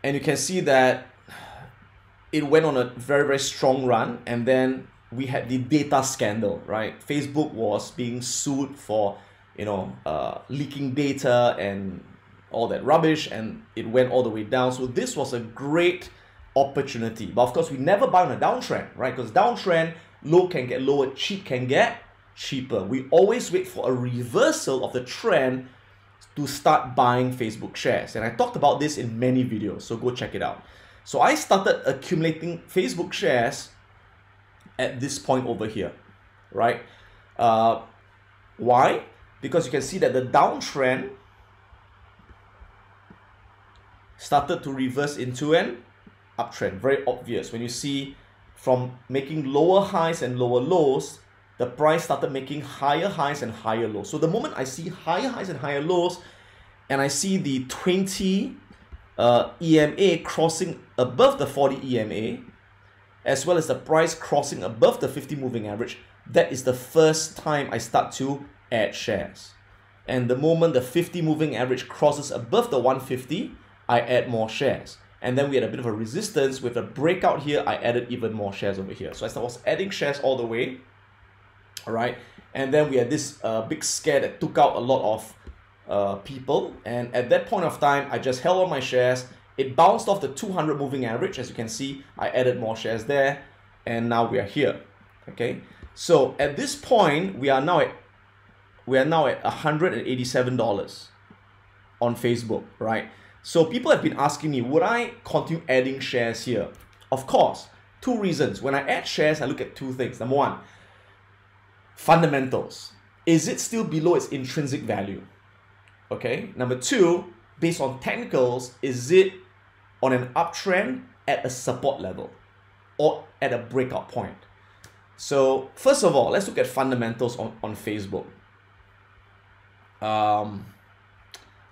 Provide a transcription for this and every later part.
And you can see that it went on a very, very strong run, and then we had the data scandal, right? Facebook was being sued for, leaking data and all that rubbish, and it went all the way down. So this was a great opportunity. But of course, we never buy on a downtrend, right? Because downtrend, low can get lower, cheap can get cheaper. We always wait for a reversal of the trend to start buying Facebook shares. And I talked about this in many videos, so go check it out. So I started accumulating Facebook shares at this point over here, right? Why? Because you can see that the downtrend started to reverse into an uptrend. Very obvious. When you see from making lower highs and lower lows, the price started making higher highs and higher lows. So the moment I see higher highs and higher lows, and I see the 20 EMA crossing above the 40 EMA, as well as the price crossing above the 50 moving average, that is the first time I start to add shares. And the moment the 50 moving average crosses above the 150, I add more shares. And then we had a bit of a resistance with a breakout here. I added even more shares over here. So I was adding shares all the way. All right. And then we had this big scare that took out a lot of people. And at that point of time, I just held on my shares. It bounced off the 200 moving average. As you can see, I added more shares there. And now we are here. Okay. So at this point, we are now at $187 on Facebook, right? So people have been asking me, would I continue adding shares here? Of course, two reasons. When I add shares, I look at two things. Number one, fundamentals. Is it still below its intrinsic value? Okay. Number two, based on technicals, is it on an uptrend at a support level or at a breakout point? So first of all, let's look at fundamentals on Facebook.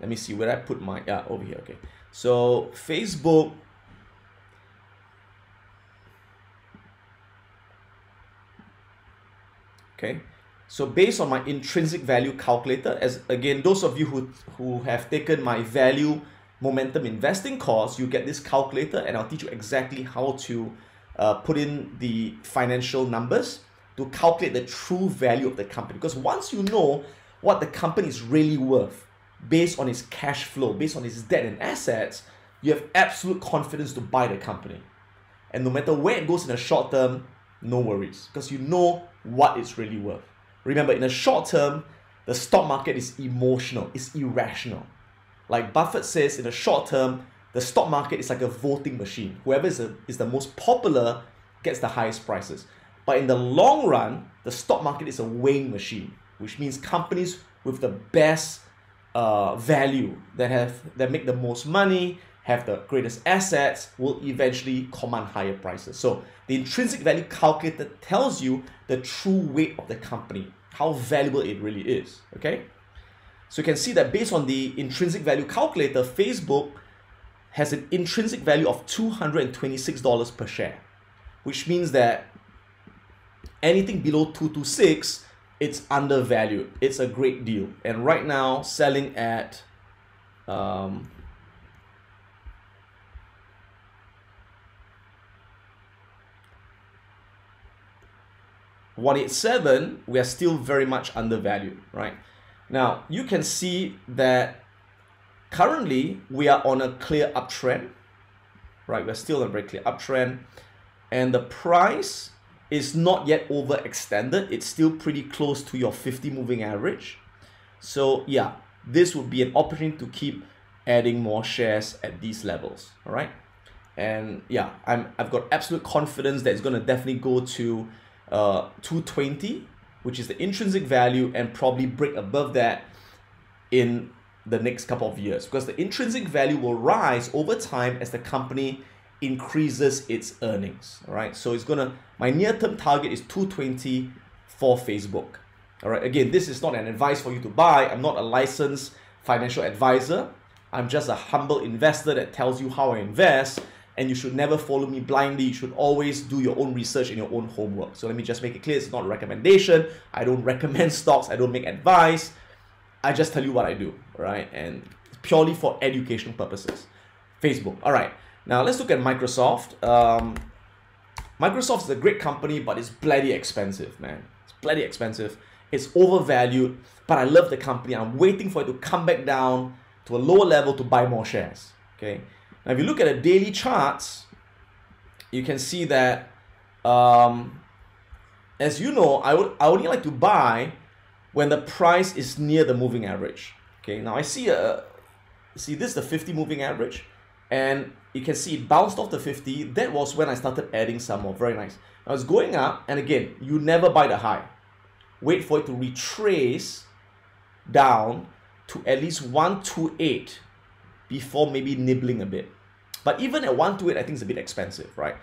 Let me see where I put my, over here, okay. So Facebook, okay. So based on my intrinsic value calculator, as again, those of you who have taken my value momentum investing course, you get this calculator and I'll teach you exactly how to put in the financial numbers to calculate the true value of the company. Because once you know what the company is really worth, based on its cash flow, based on its debt and assets, you have absolute confidence to buy the company. And no matter where it goes in the short term, no worries, because you know what it's really worth. Remember, in the short term, the stock market is emotional, it's irrational. Like Buffett says, in the short term, the stock market is like a voting machine. Whoever is the most popular gets the highest prices. But in the long run, the stock market is a weighing machine, which means companies with the best value, that make the most money, have the greatest assets, will eventually command higher prices. So the intrinsic value calculator tells you the true weight of the company, how valuable it really is. Okay, so you can see that based on the intrinsic value calculator, Facebook has an intrinsic value of $226 per share, which means that anything below 226, it's undervalued. It's a great deal. And right now, selling at 187, we are still very much undervalued, right? Now, you can see that currently we are on a clear uptrend, right? We're still on a very clear uptrend. And the price is not yet overextended. It's still pretty close to your 50 moving average. So yeah, this would be an opportunity to keep adding more shares at these levels, all right? And yeah, I've got absolute confidence that it's going to definitely go to 220, which is the intrinsic value, and probably break above that in the next couple of years, because the intrinsic value will rise over time as the company increases its earnings. All right, so it's gonna, my near-term target is 220 for Facebook. All right, again, this is not an advice for you to buy. I'm not a licensed financial advisor. I'm just a humble investor that tells you how I invest, and you should never follow me blindly. You should always do your own research and your own homework. So let me just make it clear, it's not a recommendation. I don't recommend stocks. I don't make advice. I just tell you what I do, right? And purely for educational purposes. Facebook. All right, now let's look at Microsoft. Microsoft is a great company, but it's bloody expensive, man. It's bloody expensive. It's overvalued, but I love the company. I'm waiting for it to come back down to a lower level to buy more shares. Okay. Now, if you look at the daily charts, you can see that, as you know, I only like to buy when the price is near the moving average. Okay. Now I see this is the 50 moving average, and you can see it bounced off the 50. That was when I started adding some more. Very nice. Now it's going up, and again, you never buy the high. Wait for it to retrace down to at least 128 before maybe nibbling a bit. But even at 128, I think it's a bit expensive, right?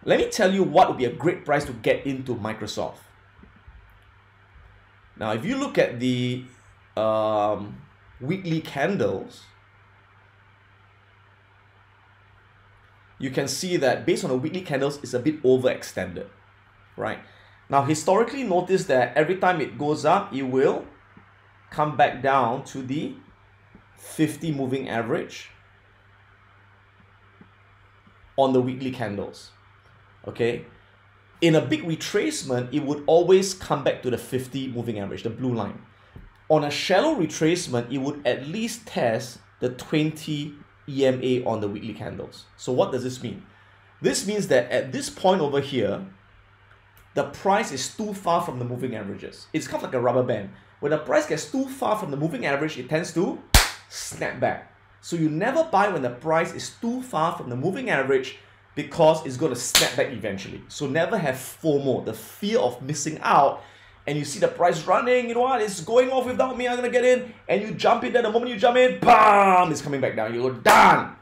Let me tell you what would be a great price to get into Microsoft. Now, if you look at the weekly candles, you can see that based on the weekly candles, it's a bit overextended, right? Now, historically, notice that every time it goes up, it will come back down to the 50 moving average on the weekly candles, okay? In a big retracement, it would always come back to the 50 moving average, the blue line. On a shallow retracement, it would at least test the 20 EMA on the weekly candles. So what does this mean? This means that at this point over here, the price is too far from the moving averages. It's kind of like a rubber band. When the price gets too far from the moving average, it tends to snap back. So you never buy when the price is too far from the moving average, because it's going to snap back eventually. So never have FOMO, the fear of missing out, and you see the price running, you know what, it's going off without me, I'm going to get in, and you jump in there, the moment you jump in, bam, it's coming back down, you go, done,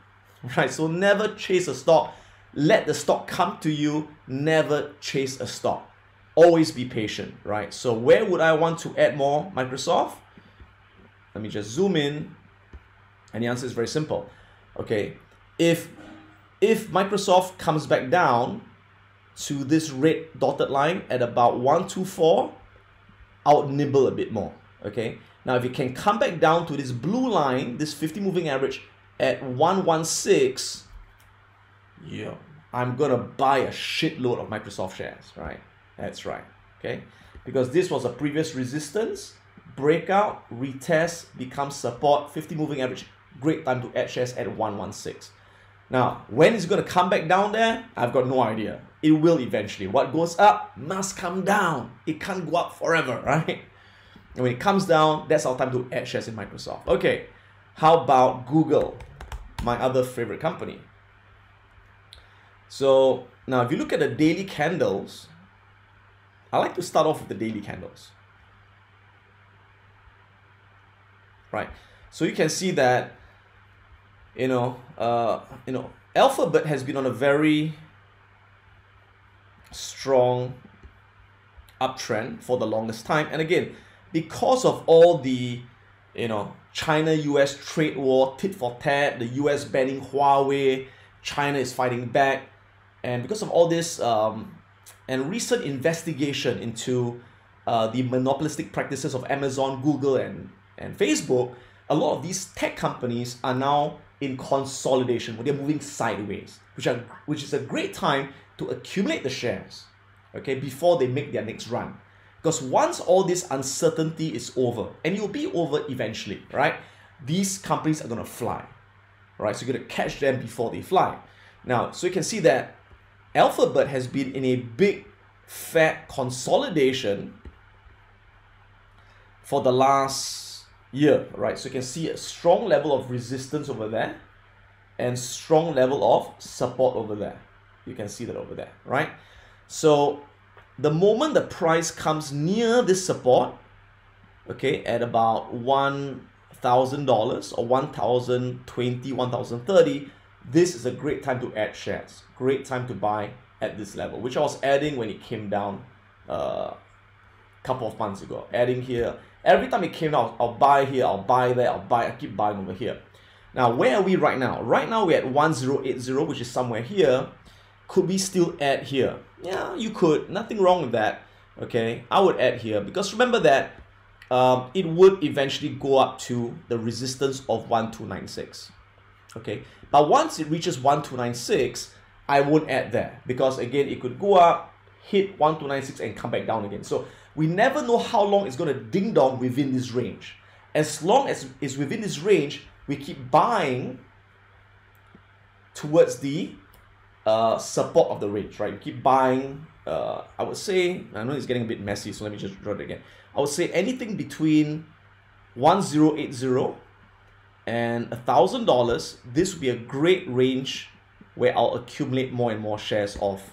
right? So never chase a stock. Let the stock come to you, never chase a stock. Always be patient, right? So where would I want to add more Microsoft? Let me just zoom in, and the answer is very simple. Okay, if Microsoft comes back down to this red dotted line at about 124, I would nibble a bit more. Okay, now if it can come back down to this blue line, this 50 moving average at 116, yeah, I'm gonna buy a shitload of Microsoft shares, right? That's right. Okay, because this was a previous resistance, breakout, retest, becomes support, 50 moving average, great time to add shares at 116. Now, when it's going to come back down there, I've got no idea. It will eventually. What goes up must come down. It can't go up forever, right? And when it comes down, that's our time to add shares in Microsoft. Okay, how about Google, my other favorite company? So now if you look at the daily candles, I like to start off with the daily candles. Right, so you can see that Alphabet has been on a very strong uptrend for the longest time, and again, because of all the China-US trade war, tit for tat, the US banning Huawei, China is fighting back, and because of all this and recent investigation into the monopolistic practices of Amazon, Google, and Facebook, a lot of these tech companies are now in consolidation, where they're moving sideways, which is a great time to accumulate the shares, okay, before they make their next run. Because once all this uncertainty is over, and it will be over eventually, right? These companies are going to fly, right? So you're going to catch them before they fly. Now, so you can see that Alphabet has been in a big, fat consolidation for the last year, right? So you can see a strong level of resistance over there and strong level of support over there. You can see that over there, right? So the moment the price comes near this support, okay, at about $1,000 or 1,020, 1,030, this is a great time to add shares. Great time to buy at this level, which I was adding when it came down a couple of months ago. Adding here. Every time it came out, I'll buy here, I'll buy there, I keep buying over here. Now, where are we right now? Right now, we're at 1080, which is somewhere here. Could we still add here? Yeah, you could. Nothing wrong with that. Okay, I would add here, because remember that it would eventually go up to the resistance of 1296. Okay, but once it reaches 1296, I won't add there, because again, it could go up, hit 1296 and come back down again. So we never know how long it's going to ding dong within this range. As long as it's within this range, we keep buying towards the support of the range, right? You keep buying, I would say, I know it's getting a bit messy, so let me just draw it again. I would say anything between 1080 and $1,000, this would be a great range where I'll accumulate more and more shares of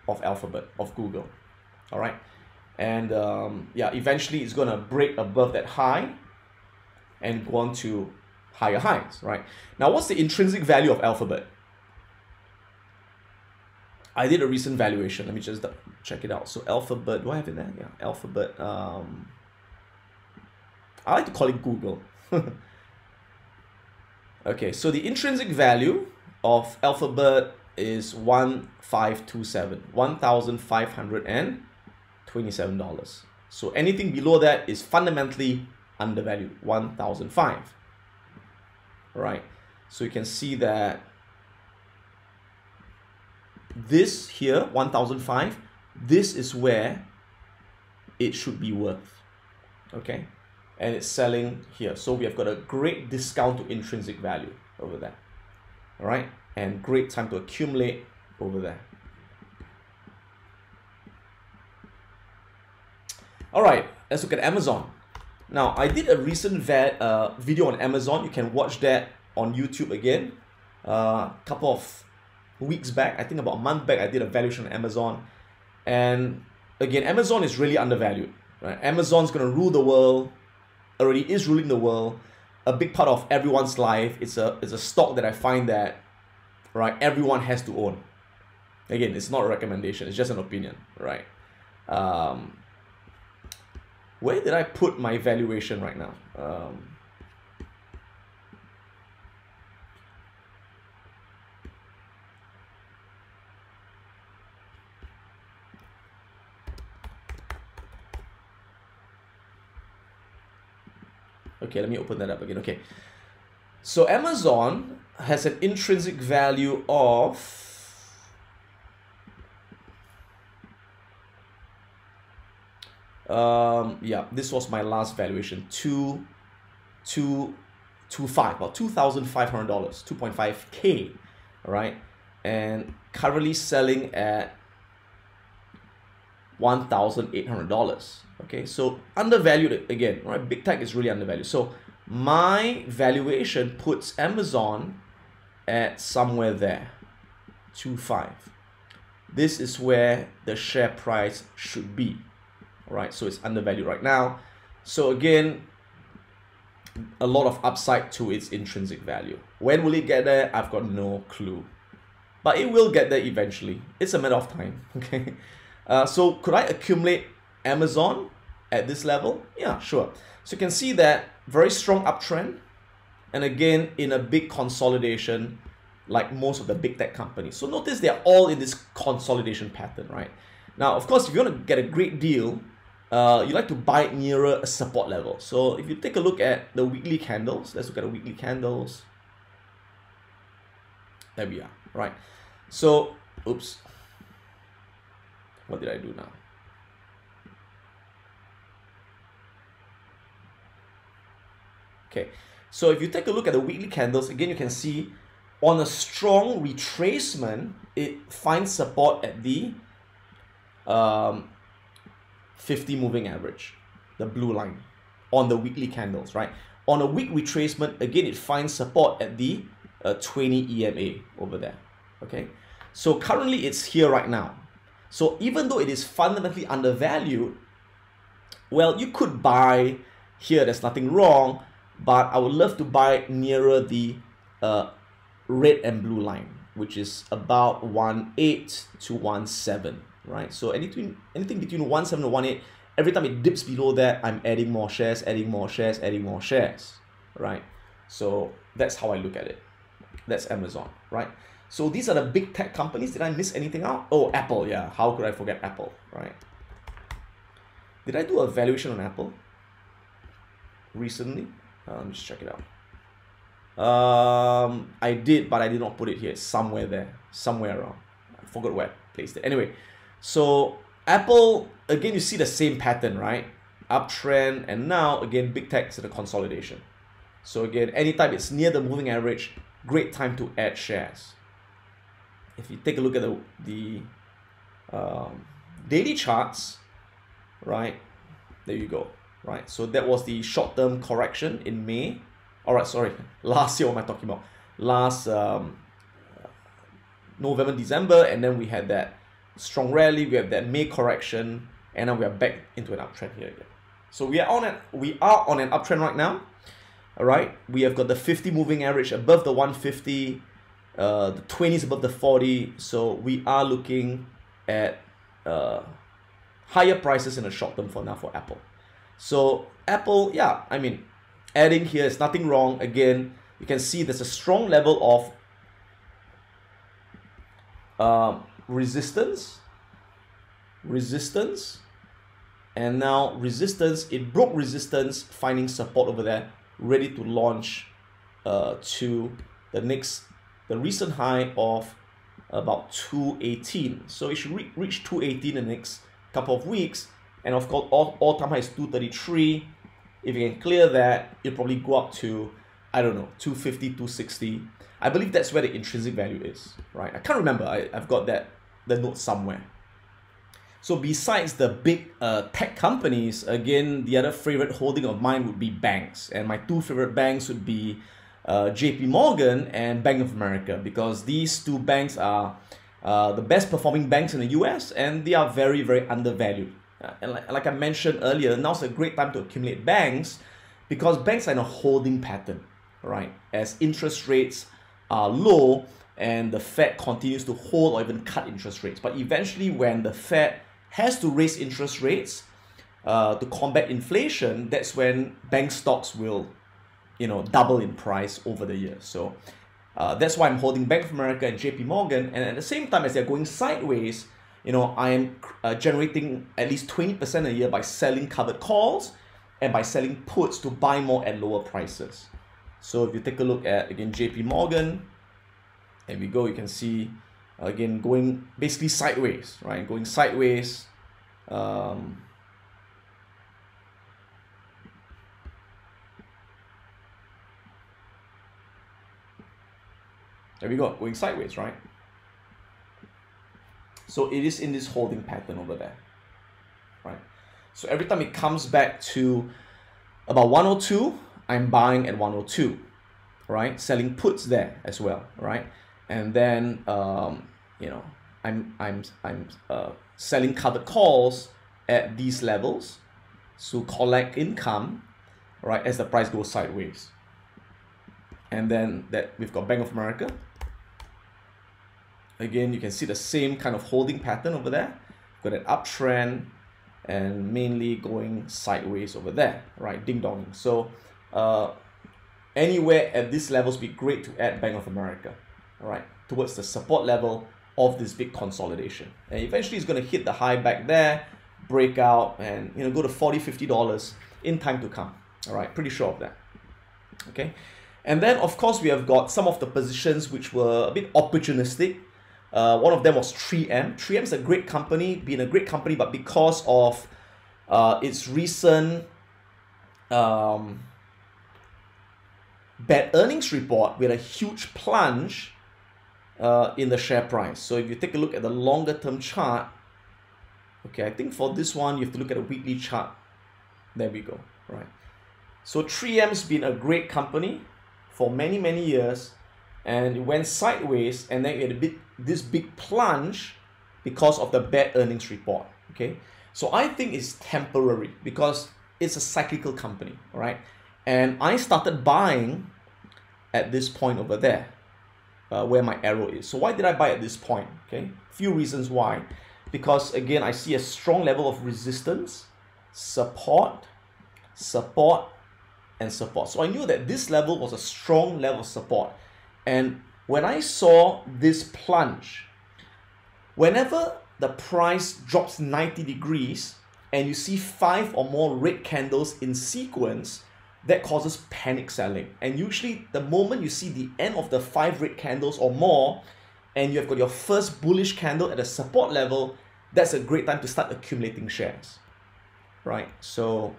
Alphabet, of Google. All right, and yeah, eventually it's gonna break above that high and go on to higher highs, right? Now, what's the intrinsic value of Alphabet? I did a recent valuation. Let me just check it out. So Alphabet, do I have it there? Yeah, Alphabet. I like to call it Google. Okay, so the intrinsic value of Alphabet is $1,527. So anything below that is fundamentally undervalued, 1,005. Right? So you can see that this here, 1,005, this is where it should be worth. Okay? And it's selling here. So we have got a great discount to intrinsic value over there. All right? And great time to accumulate over there. All right, let's look at Amazon. Now, I did a recent video on Amazon. You can watch that on YouTube again. A couple of weeks back, I think about a month back, I did a valuation on Amazon. And again, Amazon is really undervalued. Right? Amazon's going to rule the world, already is ruling the world, a big part of everyone's life. It's a stock that I find that, right, everyone has to own. Again, it's not a recommendation, it's just an opinion, right? Where did I put my valuation right now? Okay, let me open that up again. Okay, so Amazon has an intrinsic value of yeah, this was my last valuation, about $2,500, 2.5K, right? And currently selling at $1,800. Okay, so undervalued again, right? Big tech is really undervalued. So my valuation puts Amazon at somewhere there, 2.5. This is where the share price should be. All right, so it's undervalued right now. So again, a lot of upside to its intrinsic value. When will it get there? I've got no clue, but it will get there eventually. It's a matter of time. Okay, so could I accumulate Amazon at this level? Yeah, sure. So you can see that very strong uptrend, and again in a big consolidation, like most of the big tech companies. So notice they're all in this consolidation pattern, right? Now, of course, if you want to get a great deal, you like to buy it nearer a support level. So if you take a look at the weekly candles, let's look at the weekly candles. There we are, right? So, oops. What did I do now? Okay, so if you take a look at the weekly candles, again, you can see on a strong retracement, it finds support at the 50 moving average, the blue line, on the weekly candles, right? On a week retracement, again, it finds support at the 20 EMA over there, okay? So currently it's here right now. So even though it is fundamentally undervalued, well, you could buy here, there's nothing wrong, but I would love to buy nearer the red and blue line, which is about 1.8 to 1.7, right? So anything between 1.7 to 1.8, every time it dips below that, I'm adding more shares, adding more shares, adding more shares, right? So that's how I look at it. That's Amazon, right? So these are the big tech companies. Did I miss anything out? Oh, Apple, yeah. How could I forget Apple, right? Did I do a valuation on Apple recently? Let me just check it out. I did, but I did not put it here. It's somewhere there, somewhere around. I forgot where I placed it. Anyway, so Apple, again, you see the same pattern, right? Uptrend, and now again, big tech to the consolidation. So again, anytime it's near the moving average, great time to add shares. If you take a look at the daily charts, right? There you go, right? So that was the short-term correction in May. All right, sorry, last year, what am I talking about? Last November, December, and then we had that strong rally, we have that May correction, and now we are back into an uptrend here again. So we are on an uptrend right now. All right, we have got the 50 moving average above the 150, the 20s above the 40. So we are looking at higher prices in the short term for now for Apple. So Apple, yeah, I mean, adding here is nothing wrong. Again, you can see there's a strong level of resistance, and now resistance. It broke resistance, finding support over there, ready to launch to the recent high of about 218. So it should reach 218 in the next couple of weeks, and of course all-time high is 233. If you can clear that, it'll probably go up to, I don't know, 250, 260. I believe that's where the intrinsic value is, right? I can't remember. I've got the note somewhere. So besides the big tech companies, again, the other favorite holding of mine would be banks. And my two favorite banks would be JP Morgan and Bank of America, because these two banks are the best performing banks in the US, and they are very, very undervalued. And like I mentioned earlier, now's a great time to accumulate banks, because banks are in a holding pattern, right? As interest rates are low and the Fed continues to hold or even cut interest rates. But eventually when the Fed has to raise interest rates to combat inflation, that's when bank stocks will, double in price over the years. So that's why I'm holding Bank of America and JP Morgan. And at the same time, as they're going sideways, I am generating at least 20% a year by selling covered calls and by selling puts to buy more at lower prices. So if you take a look at, again, JP Morgan, there we go, you can see, again, going basically sideways, right? Going sideways. There we go, going sideways, right? So it is in this holding pattern over there, right? So every time it comes back to about 102, I'm buying at 102, right? Selling puts there as well, right? And then I'm selling covered calls at these levels to collect income, right? As the price goes sideways. And then that we've got Bank of America. Again, you can see the same kind of holding pattern over there. Got an uptrend and mainly going sideways over there, right? Ding dong. So anywhere at these levels would be great to add Bank of America, all right, towards the support level of this big consolidation. And eventually it's going to hit the high back there, break out, and go to $40, $50 in time to come. All right, pretty sure of that. Okay, and then of course we have got some of the positions which were a bit opportunistic. One of them was 3M. 3M is a great company, been a great company, but because of its recent bad earnings report, we had a huge plunge in the share price. So if you take a look at the longer term chart, okay, I think for this one, you have to look at a weekly chart. There we go, right? So 3M's been a great company for many, many years, and it went sideways, and then it had this big plunge because of the bad earnings report, okay? So I think it's temporary because it's a cyclical company, all right? And I started buying at this point over there, where my arrow is. So why did I buy at this point? Okay, few reasons why. Because again, I see a strong level of resistance, support, and support. So I knew that this level was a strong level of support. And when I saw this plunge, whenever the price drops 90 degrees and you see 5 or more red candles in sequence, that causes panic selling. And usually the moment you see the end of the 5 red candles or more, and you have got your first bullish candle at a support level, that's a great time to start accumulating shares, right? So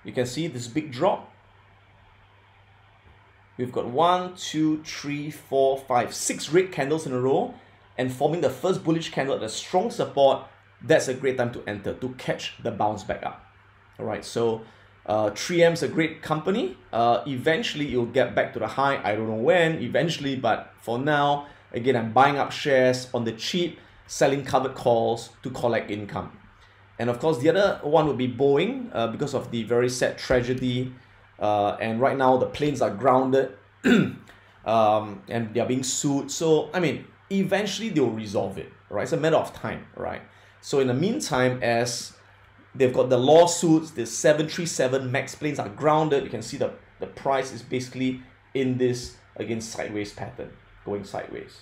you can see this big drop. We've got 1, 2, 3, 4, 5, 6 red candles in a row and forming the first bullish candle at a strong support. That's a great time to enter, to catch the bounce back up. All right, so 3M is a great company. Eventually, you'll get back to the high. I don't know when, eventually, but for now, again, I'm buying up shares on the cheap, selling covered calls to collect income. And of course, the other one would be Boeing because of the very sad tragedy. And right now, the planes are grounded and they are being sued. So, I mean, eventually they'll resolve it, right? It's a matter of time, right? So in the meantime, as they've got the lawsuits, the 737 MAX planes are grounded, you can see the price is basically in this, again, sideways pattern, going sideways.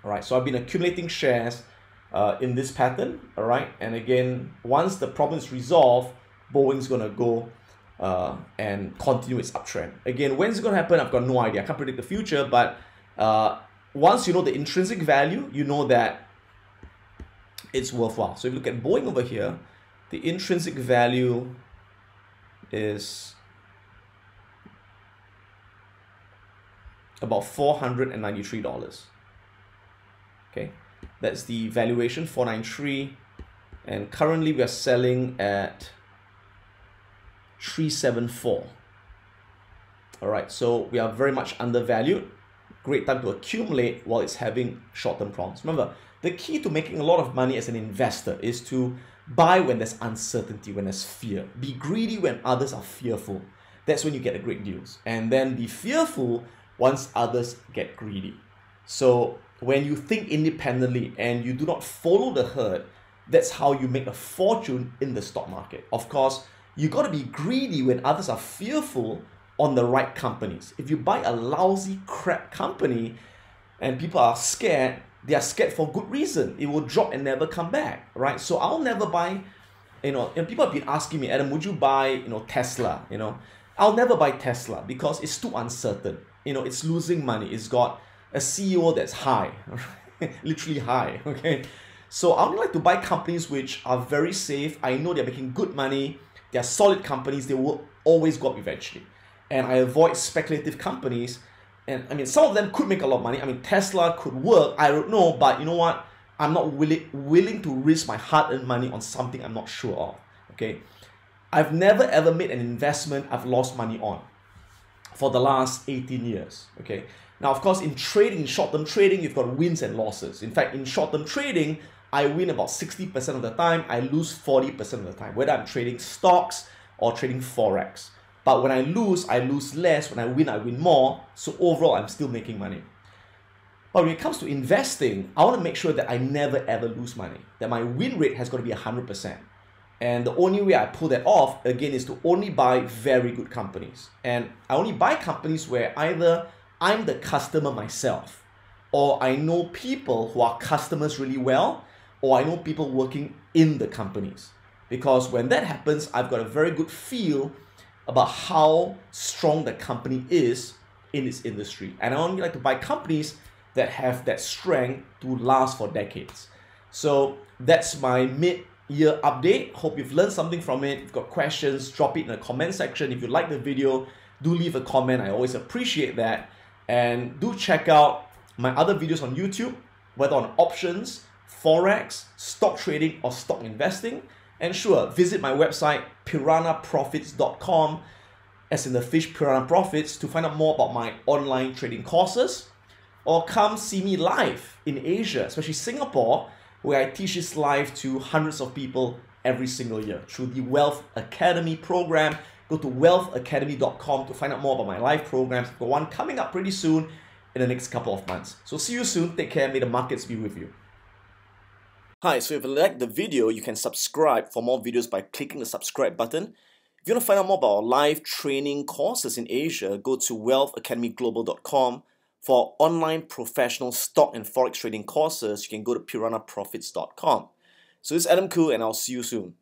All right, so I've been accumulating shares in this pattern, all right? And again, once the problem is resolved, Boeing's gonna go and continue its uptrend. Again, when's it gonna happen? I've got no idea. I can't predict the future, but once you know the intrinsic value, you know that it's worthwhile. So if you look at Boeing over here, the intrinsic value is about $493. Okay, that's the valuation, 493, and currently we are selling at 374. All right, so we are very much undervalued. Great time to accumulate while it's having short-term problems. Remember, the key to making a lot of money as an investor is to buy when there's uncertainty, when there's fear. Be greedy when others are fearful. That's when you get the great deals. And then be fearful once others get greedy. So when you think independently and you do not follow the herd, that's how you make a fortune in the stock market. Of course, you got to be greedy when others are fearful on the right companies. If you buy a lousy crap company and people are scared, they are scared for good reason. It will drop and never come back, right? So I'll never buy, and people have been asking me, Adam, would you buy, Tesla? I'll never buy Tesla because it's too uncertain. It's losing money. It's got a CEO that's high, literally high, okay? So I would like to buy companies which are very safe. I know they're making good money. They're solid companies. They will always go up eventually. And I avoid speculative companies. And I mean, some of them could make a lot of money. I mean, Tesla could work. I don't know. But you know what? I'm not willing to risk my hard-earned money on something I'm not sure of. Okay? I've never ever made an investment I've lost money on for the last 18 years. Okay? Now, of course, in trading, short-term trading, you've got wins and losses. In fact, in short-term trading, I win about 60% of the time. I lose 40% of the time, whether I'm trading stocks or trading Forex. But when I lose less. When I win more. So overall, I'm still making money. But when it comes to investing, I want to make sure that I never ever lose money. That my win rate has got to be 100%. And the only way I pull that off, again, is to only buy very good companies. And I only buy companies where either I'm the customer myself, or I know people who are customers really well, or I know people working in the companies. Because when that happens, I've got a very good feel about how strong the company is in its industry. And I only like to buy companies that have that strength to last for decades. So that's my mid-year update. Hope you've learned something from it. If you've got questions, drop it in the comment section. If you like the video, do leave a comment. I always appreciate that. And do check out my other videos on YouTube, whether on options, Forex, stock trading, or stock investing. And sure, visit my website, piranhaprofits.com, as in the fish Piranha Profits, to find out more about my online trading courses. Or come see me live in Asia, especially Singapore, where I teach this live to hundreds of people every single year through the Wealth Academy program. Go to wealthacademy.com to find out more about my live programs. I've got one coming up pretty soon in the next couple of months. So see you soon. Take care. May the markets be with you. Hi, so if you like the video, you can subscribe for more videos by clicking the subscribe button. If you want to find out more about our live training courses in Asia, go to wealthacademyglobal.com For online professional stock and forex trading courses, you can go to piranhaprofits.com. So this is Adam Khoo, and I'll see you soon.